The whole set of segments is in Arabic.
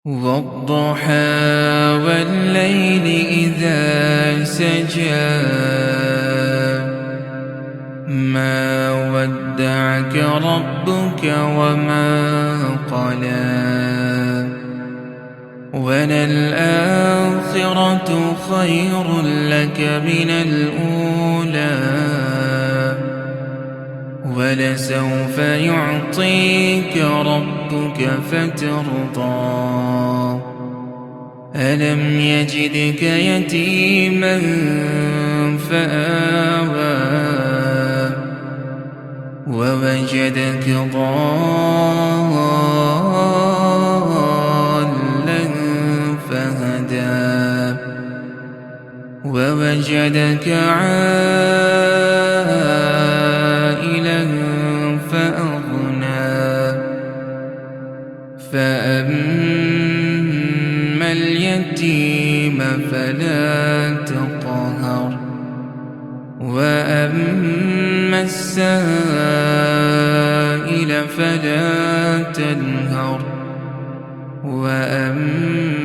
وَالضُّحَىٰ وَاللَّيْلِ إِذَا سَجَىٰ مَا وَدَّعَكَ رَبُّكَ وَمَا قَلَىٰ وَلَلْآخِرَةُ خَيْرٌ لَّكَ مِنَ الْأُولَىٰ وَلَسَوْفَ يُعْطِيكَ رَبُّكَ فَتَرْضَىٰ أَلَمْ يَجِدْكَ يَتِيمًا فَآوَىٰ وَوَجَدَكَ ضَالًّا فَهَدَىٰ وَوَجَدَكَ عَائِلًا فَأَغْنَىٰ فَأَمَّا الْيَتِيمَ فَلَا تَقْهَرْ وَأَمَّا السَّائِلَ فَلَا تَنْهَرْ وَأَمَّا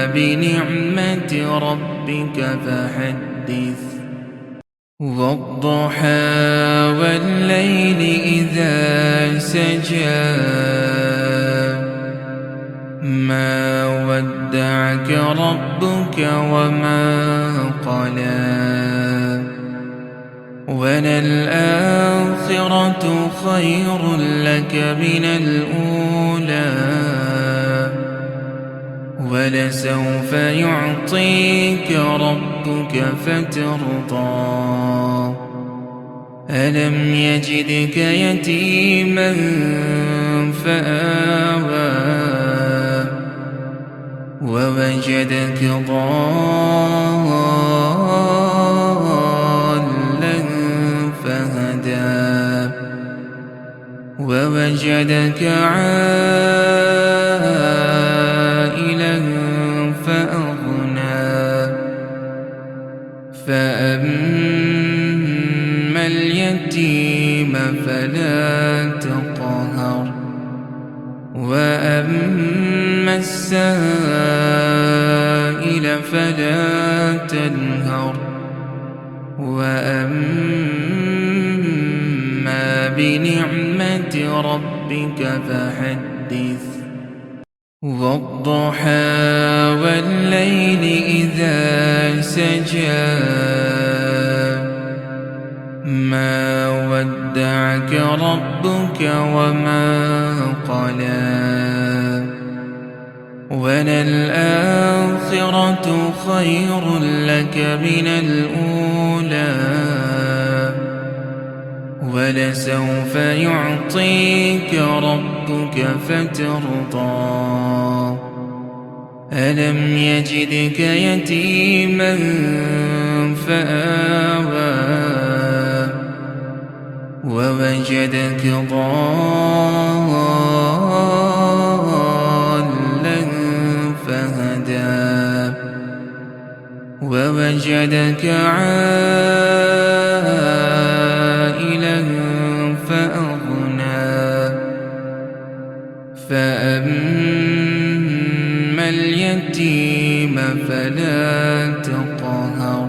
بِنِعْمَةِ رَبِّكَ فَحَدِّثْ وَالضُّحَىٰ وَاللَّيْلِ إِذَا سَجَىٰ مَا وَدَّعَكَ رَبُّكَ وَمَا قَلَىٰ وَلَلْآخِرَةُ خَيْرٌ لَّكَ مِنَ الْأُولَىٰ وَلَسَوْفَ يُعْطِيكَ رَبُّكَ فَتَرْضَىٰ أَلَمْ يَجِدْكَ يَتِيمًا فَآوَىٰ وَوَجَدَكَ ضَالًّا فَهَدَىٰ وَوَجَدَكَ عَائِلًا فَأَغْنَىٰ فَأَمَّا الْيَتِيمَ فَلَا تَقْهَرْ وَأَمَّا السَّائِلَ فَلَا تَنْهَرْ وَأَمَّا بِنِعْمَةِ رَبِّكَ فَحَدِّثْ وَالضُّحَىٰ وَاللَّيْلِ إِذَا سَجَىٰ مَا وَدَّعَكَ رَبُّكَ وَمَا قَلَىٰ وَلَلْآخِرَةُ خَيْرٌ لَّكَ مِنَ الْأُولَىٰ وَلَسَوْفَ يُعْطِيكَ رَبُّكَ فَتَرْضَىٰ أَلَمْ يَجِدْكَ يَتِيمًا فَآوَىٰ وَوَجَدَكَ ضَالًّا فَهَدَىٰ وَوَجَدَكَ عَائِلًا فَأَغْنَىٰ فَأَمَّا الْيَتِيمَ فَلَا تَقْهَرْ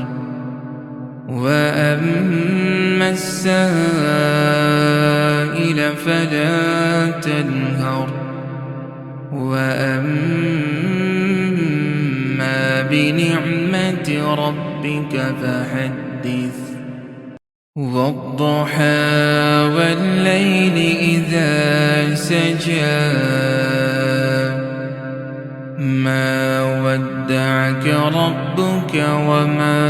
وَأَمَّا السَّائِلَ فَلَا تَنْهَرْ وَأَمَّا بِنِعْمَةِ رَبِّكَ فَحَدِّثْ وَالضُّحَىٰ وَاللَّيْلِ إِذَا سَجَىٰ مَا وَدَّعَكَ رَبُّكَ وَمَا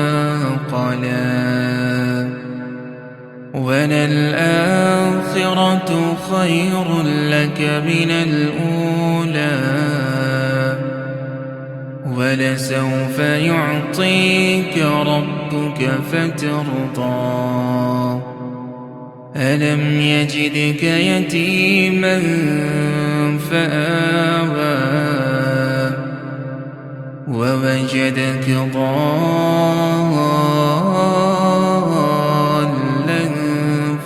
قَلَىٰ وَلَلْآخِرَةُ خَيْرٌ لَّكَ مِنَ الْأُولَىٰ وَلَسَوْفَ يُعْطِيكَ رَبُّكَ فَتَرْضَىٰ أَلَمْ يَجِدْكَ يَتِيمًا فَآوَىٰ وَوَجَدَكَ ضَالًّا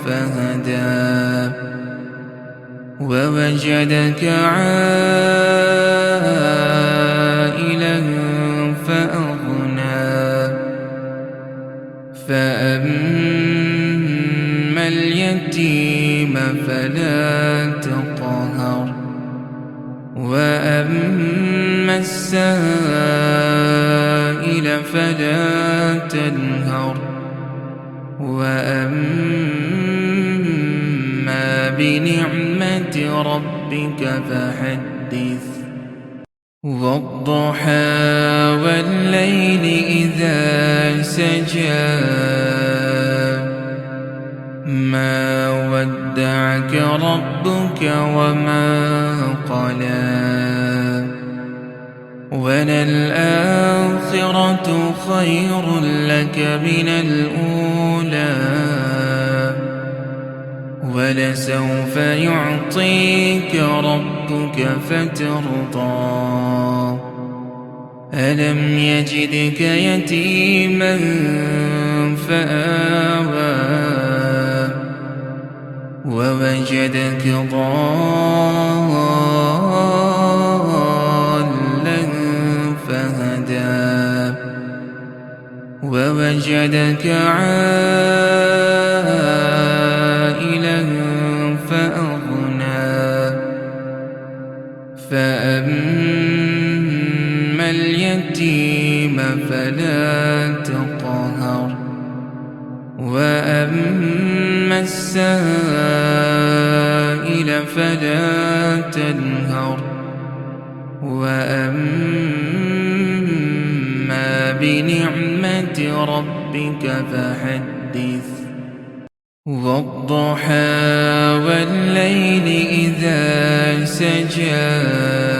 فَهَدَىٰ وَوَجَدَكَ عَائِلًا وأما السائل فلا تنهر وأما بنعمة ربك فحدث والضحى والليل إذا سجى ما ودعك ربك وما قلى وللآخرة خير لك من الأولى ولسوف يعطيك ربك فترضى ألم يجدك يتيما فآوى ووجدك ضالا فهدى ووجدك عائلا فأغنى فأما اليتيم فلا تقهر وأما السائل فلا تنهر وأما بنعمة ربك فحدث والضحى والليل إذا سجى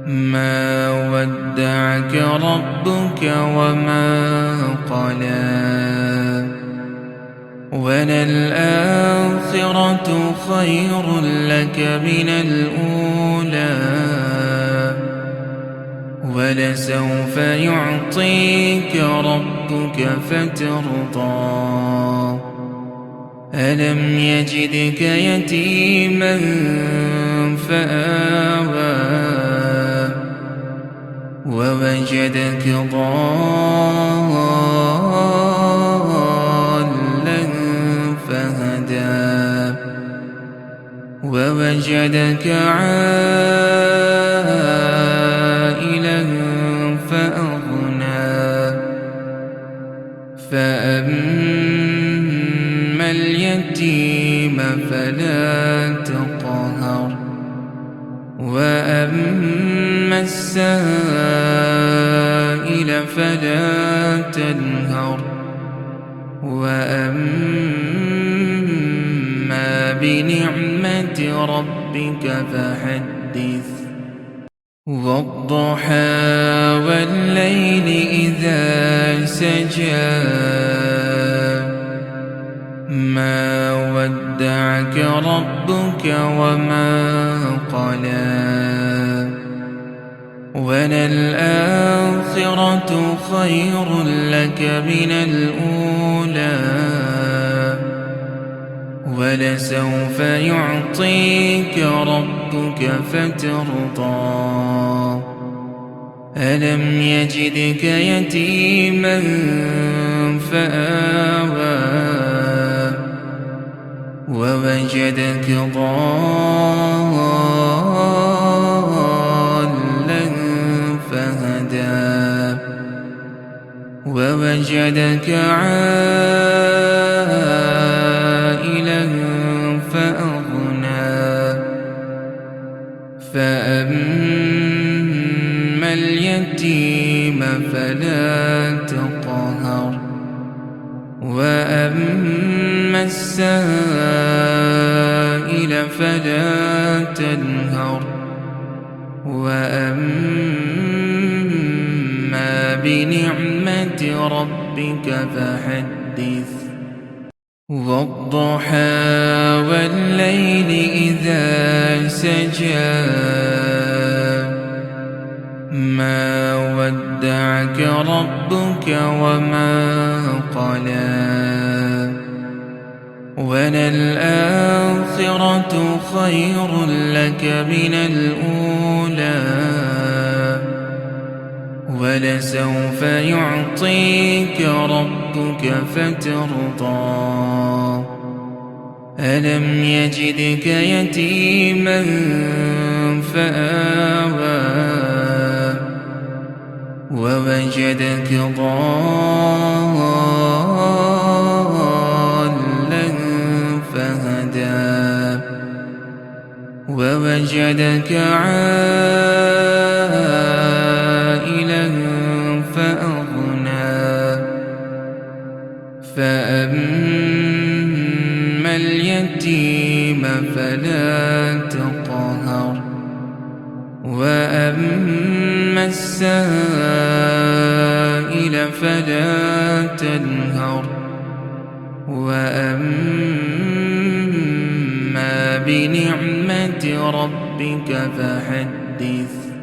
ما ودعك ربك وما قلى وللآخرة خير لك من الأولى ولسوف يعطيك ربك فترضى ألم يجدك يتيما فآوى ووجدك ضالا فهدى ووجدك عائلا فأغنى فأما اليتيم فلا تقهر وأما السائل فلا تنهر وأما بنعمة ربك فحدث والضحى والليل إذا سجى ما ودعك ربك وما قلى وللآخرة خير لك من الأولى ولسوف يعطيك ربك فترضى ألم يجدك يتيما فآوى ووجدك ضالا فهدى ووجدك عائلا فأغنى فأما اليتيم فلا تقهر وأما السائل فلا تنهر وأما بنعمة ربك فحدث والضحى والليل إذا سجى ما ودعك ربك وما قلى وللآخرة خير لك من الأولى ولسوف يعطيك ربك فترضى ألم يجدك يتيما فآوى ووجدك ضالا فهدى ووجدك عائلا فأغنى فأما اليتيم فلا تقهر وأما السائل فلا تنهر وأما بنعمة ربك فحدث